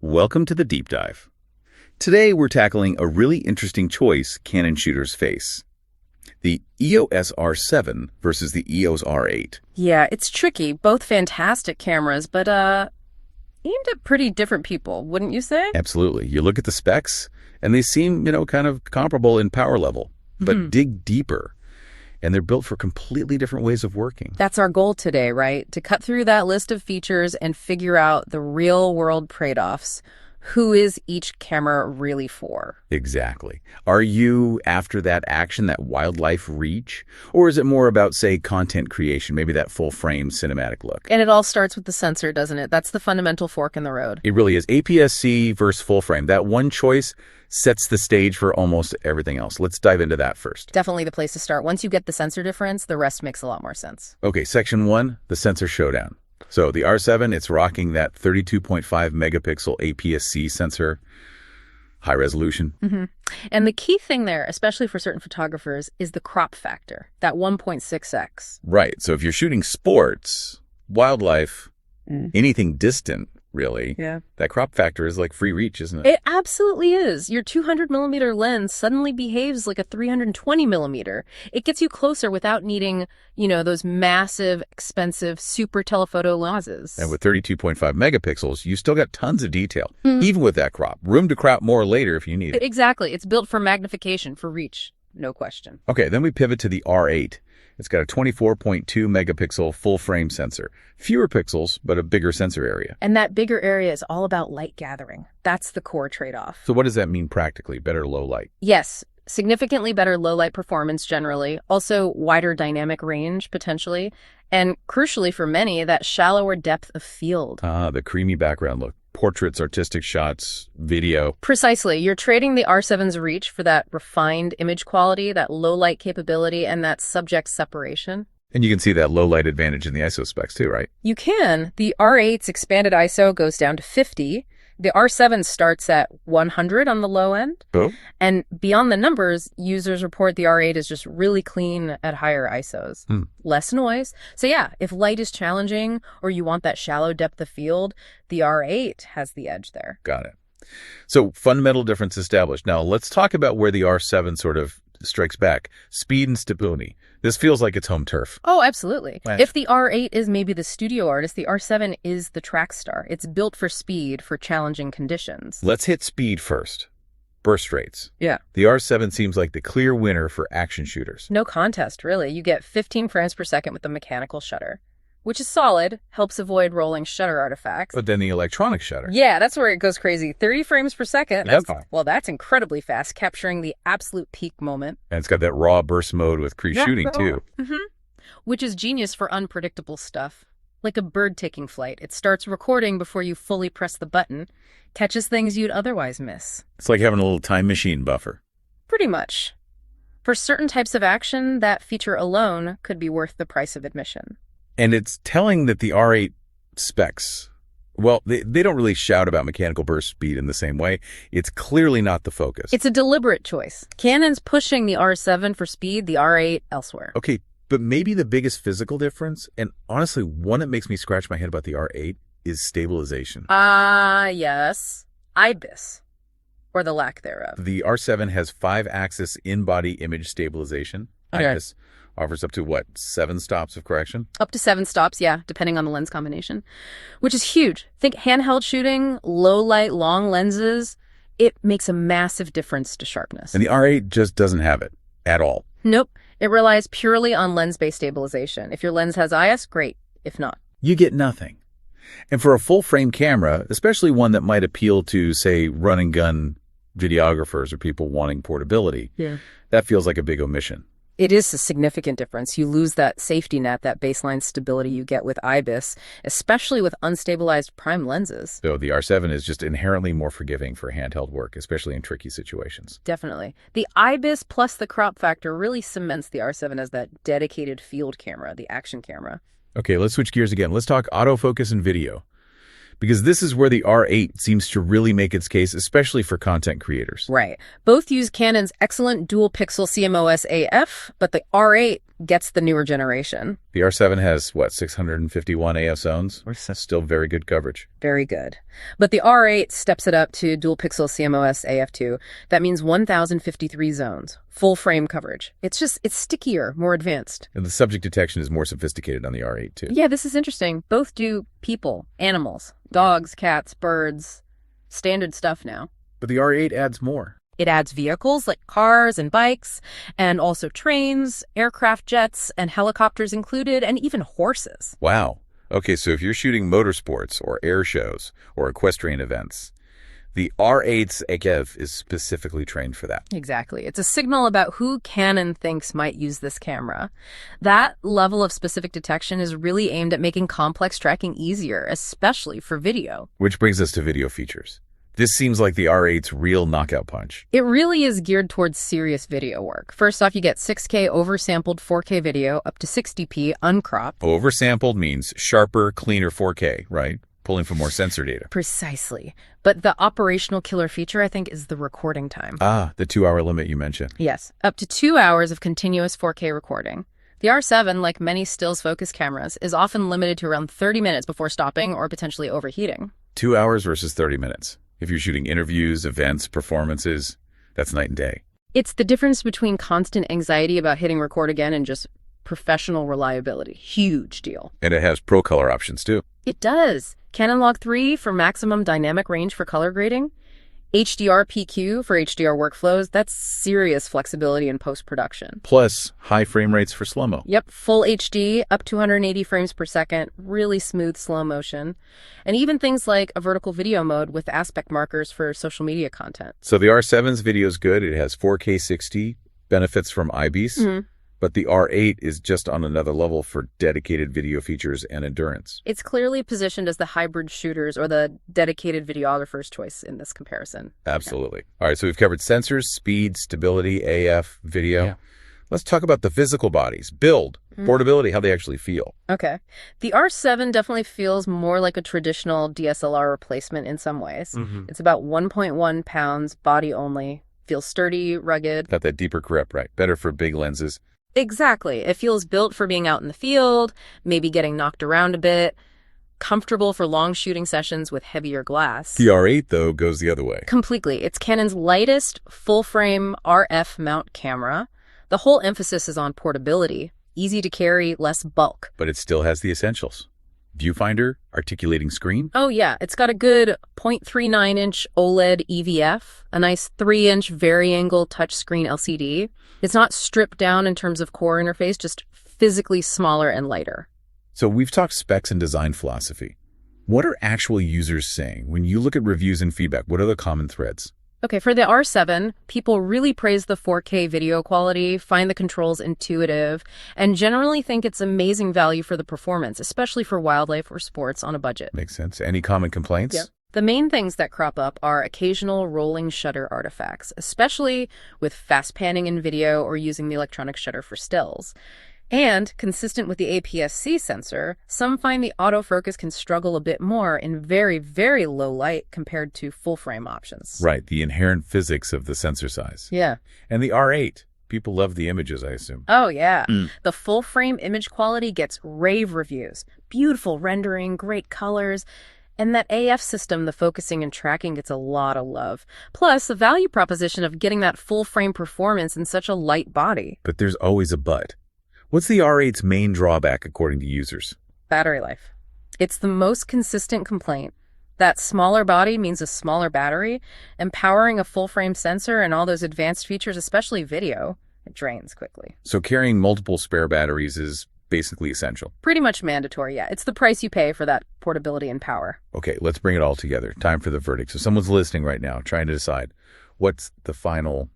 Welcome to the Deep Dive. Today we're tackling a really interesting choice Canon shooters face. The EOS R7 versus the EOS R8. Yeah, it's tricky. Both fantastic cameras, but aimed at pretty different people, wouldn't you say? Absolutely. You look at the specs, and they seem, kind of comparable in power level. But dig deeper, and they're built for completely different ways of working. That's our goal today, right? To cut through that list of features and figure out the real-world trade-offs. Who is each camera really for? Exactly. Are you after that action, that wildlife reach? Or is it more about, say, content creation, maybe that full-frame cinematic look? And it all starts with the sensor, doesn't it? That's the fundamental fork in the road. It really is. APS-C versus full-frame. That one choice sets the stage for almost everything else. Let's dive into that first. Definitely the place to start. Once you get the sensor difference, the rest makes a lot more sense. Okay, section 1, the sensor showdown. So the R7, it's rocking that 32.5 megapixel APS-C sensor, high resolution. And the key thing there, especially for certain photographers, is the crop factor, that 1.6x. Right. So if you're shooting sports, wildlife, anything distant, really, that crop factor is like free reach, isn't it? It absolutely is. Your 200 millimeter lens suddenly behaves like a 320 millimeter. It gets you closer without needing, those massive, expensive, super telephoto lenses. And with 32.5 megapixels, you still got tons of detail, even with that crop. Room to crop more later if you need it. Exactly. It's built for magnification, for reach. No question. Okay, then we pivot to the R8. It's got a 24.2 megapixel full-frame sensor. Fewer pixels, but a bigger sensor area. And that bigger area is all about light gathering. That's the core trade-off. So what does that mean practically? Better low light? Yes, significantly better low-light performance generally. Also wider dynamic range, potentially. And crucially for many, that shallower depth of field. The creamy background look. Portraits, artistic shots, video. Precisely. You're trading the R7's reach for that refined image quality, that low light capability, and that subject separation. And you can see that low light advantage in the ISO specs too, right? You can. The R8's expanded ISO goes down to 50. The R7 starts at 100 on the low end. Oh. And beyond the numbers, users report the R8 is just really clean at higher ISOs. Less noise. So yeah, if light is challenging or you want that shallow depth of field, the R8 has the edge there. Got it. So fundamental difference established. Now let's talk about where the R7 sort of strikes back. Speed and stability. This feels like it's home turf. Oh, absolutely. Right. If the R8 is maybe the studio artist, the R7 is the track star. It's built for speed, for challenging conditions. Let's hit speed first. Burst rates. Yeah. The R7 seems like the clear winner for action shooters. No contest, really. You get 15 frames per second with the mechanical shutter, which is solid, helps avoid rolling shutter artifacts. But then the electronic shutter. Yeah, that's where it goes crazy. 30 frames per second. That's that's incredibly fast, capturing the absolute peak moment. And it's got that raw burst mode with crease shooting too. Which is genius for unpredictable stuff. Like a bird taking flight. It starts recording before you fully press the button, catches things you'd otherwise miss. It's like having a little time machine buffer. Pretty much. For certain types of action, that feature alone could be worth the price of admission. And it's telling that the R8 specs, well, they don't really shout about mechanical burst speed in the same way. It's clearly not the focus. It's a deliberate choice. Canon's pushing the R7 for speed, the R8 elsewhere. Okay, but maybe the biggest physical difference, and honestly, one that makes me scratch my head about the R8, is stabilization. Yes. IBIS, or the lack thereof. The R7 has 5-axis in-body image stabilization. Okay. IBIS offers up to, 7 stops of correction? Up to 7 stops, yeah, depending on the lens combination, which is huge. Think handheld shooting, low light, long lenses. It makes a massive difference to sharpness. And the R8 just doesn't have it at all. Nope. It relies purely on lens-based stabilization. If your lens has IS, great. If not, You get nothing. And for a full-frame camera, especially one that might appeal to, say, run-and-gun videographers or people wanting portability, that feels like a big omission. it is a significant difference. You lose that safety net, that baseline stability you get with IBIS, especially with unstabilized prime lenses. So the R7 is just inherently more forgiving for handheld work, especially in tricky situations. Definitely. The IBIS plus the crop factor really cements the R7 as that dedicated field camera, the action camera. Okay, let's switch gears again. Let's talk autofocus and video, because this is where the R8 seems to really make its case, especially for content creators. Right. Both use Canon's excellent dual-pixel CMOS AF, but the R8 gets the newer generation. The R7 has, what, 651 AF zones? Still very good coverage. Very good. But the R8 steps it up to dual pixel CMOS AF2. That means 1,053 zones. Full frame coverage. It's stickier, more advanced. And the subject detection is more sophisticated on the R8 too. Yeah, this is interesting. Both do people, animals, dogs, cats, birds. Standard stuff now. But the R8 adds more. It adds vehicles like cars and bikes, and also trains, aircraft jets, and helicopters included, and even horses. Wow. Okay, so if you're shooting motorsports or air shows or equestrian events, the R8's AKEV is specifically trained for that. Exactly. It's a signal about who Canon thinks might use this camera. That level of specific detection is really aimed at making complex tracking easier, especially for video. Which brings us to video features. This seems like the R8's real knockout punch. It really is geared towards serious video work. First off, you get 6K oversampled 4K video up to 60p uncropped. Oversampled means sharper, cleaner 4K, right? Pulling for more sensor data. Precisely. But the operational killer feature, I think, is the recording time. Ah, the 2-hour limit you mentioned. Yes, up to 2 hours of continuous 4K recording. The R7, like many stills focus cameras, is often limited to around 30 minutes before stopping or potentially overheating. 2 hours versus 30 minutes. If you're shooting interviews, events, performances, that's night and day. It's the difference between constant anxiety about hitting record again and just professional reliability. Huge deal. And it has pro color options too. It does. Canon Log 3 for maximum dynamic range for color grading. HDR PQ for HDR workflows. That's serious flexibility in post-production. Plus, high frame rates for slow-mo. Yep, full HD, up to 180 frames per second, really smooth slow motion. And even things like a vertical video mode with aspect markers for social media content. So the R7's video is good. It has 4K 60, benefits from IBIS. Mm-hmm. But the R8 is just on another level for dedicated video features and endurance. It's clearly positioned as the hybrid shooters or the dedicated videographer's choice in this comparison. Absolutely. Yeah. All right, so we've covered sensors, speed, stability, AF, video. Yeah. Let's talk about the physical bodies, build, portability, how they actually feel. Okay. The R7 definitely feels more like a traditional DSLR replacement in some ways. Mm-hmm. It's about 1.1 pounds, body only, feels sturdy, rugged. Got that deeper grip, right? Better for big lenses. Exactly. It feels built for being out in the field, maybe getting knocked around a bit, comfortable for long shooting sessions with heavier glass. The R8, though, goes the other way. Completely. It's Canon's lightest full-frame RF mount camera. The whole emphasis is on portability, easy to carry, less bulk. But it still has the essentials. Viewfinder, articulating screen. Oh, yeah. It's got a good 0.39-inch OLED EVF, a nice 3-inch vari-angle touchscreen LCD. It's not stripped down in terms of core interface, just physically smaller and lighter. So we've talked specs and design philosophy. What are actual users saying? When you look at reviews and feedback, what are the common threads? Okay, for the R7, people really praise the 4K video quality, find the controls intuitive, and generally think it's amazing value for the performance, especially for wildlife or sports on a budget. Makes sense. Any common complaints? Yep. The main things that crop up are occasional rolling shutter artifacts, especially with fast panning in video or using the electronic shutter for stills. And, consistent with the APS-C sensor, some find the autofocus can struggle a bit more in very, very low light compared to full-frame options. Right, the inherent physics of the sensor size. Yeah. And the R8, people love the images, I assume. Oh, yeah. The full-frame image quality gets rave reviews. Beautiful rendering, great colors. And that AF system, the focusing and tracking, gets a lot of love. Plus, the value proposition of getting that full-frame performance in such a light body. But there's always a but. What's the R8's main drawback, according to users? Battery life. It's the most consistent complaint. That smaller body means a smaller battery, and powering a full-frame sensor and all those advanced features, especially video, it drains quickly. So carrying multiple spare batteries is basically essential? Pretty much mandatory, yeah. It's the price you pay for that portability and power. Okay, let's bring it all together. Time for the verdict. So someone's listening right now, trying to decide, what's the final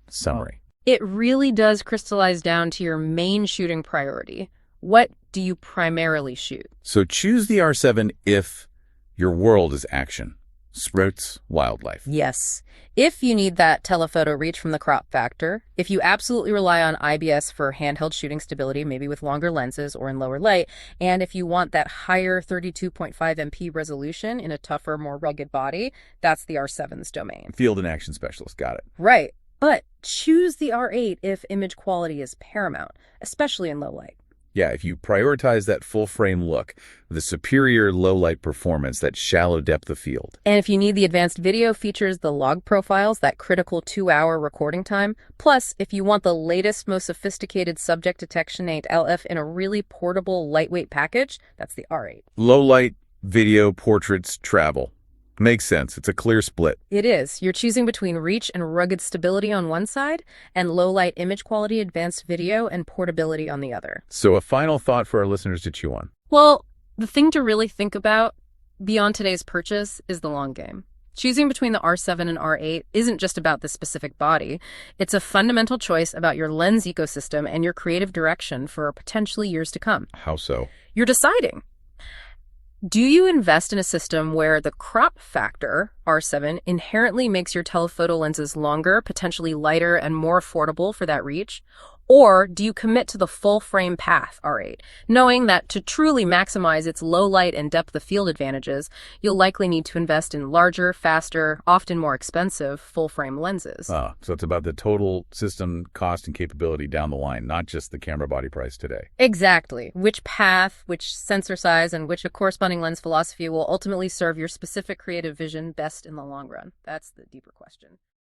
summary? It really does crystallize down to your main shooting priority. What do you primarily shoot? So choose the R7 if your world is action, sports, wildlife. Yes. If you need that telephoto reach from the crop factor, if you absolutely rely on IBS for handheld shooting stability, maybe with longer lenses or in lower light, and if you want that higher 32.5 MP resolution in a tougher, more rugged body, that's the R7's domain. Field and action specialist, got it. Right. But choose the R8 if image quality is paramount, especially in low light. Yeah, if you prioritize that full-frame look, the superior low-light performance, that shallow depth of field. And if you need the advanced video features, the log profiles, that critical 2-hour recording time. Plus, if you want the latest, most sophisticated subject detection 8LF in a really portable, lightweight package, that's the R8. Low-light, video, portraits, travel. Makes sense. It's a clear split. It is. You're choosing between reach and rugged stability on one side, and low-light image quality, advanced video, and portability on the other. So a final thought for our listeners to chew on. Well, the thing to really think about beyond today's purchase is the long game. Choosing between the R7 and R8 isn't just about the specific body. It's a fundamental choice about your lens ecosystem and your creative direction for potentially years to come. How so? You're deciding. Do you invest in a system where the crop factor, R7, inherently makes your telephoto lenses longer, potentially lighter, and more affordable for that reach? Or do you commit to the full-frame path, R8, knowing that to truly maximize its low light and depth of field advantages, you'll likely need to invest in larger, faster, often more expensive full-frame lenses? So it's about the total system cost and capability down the line, not just the camera body price today. Exactly. Which path, which sensor size, and which corresponding lens philosophy will ultimately serve your specific creative vision best in the long run? That's the deeper question.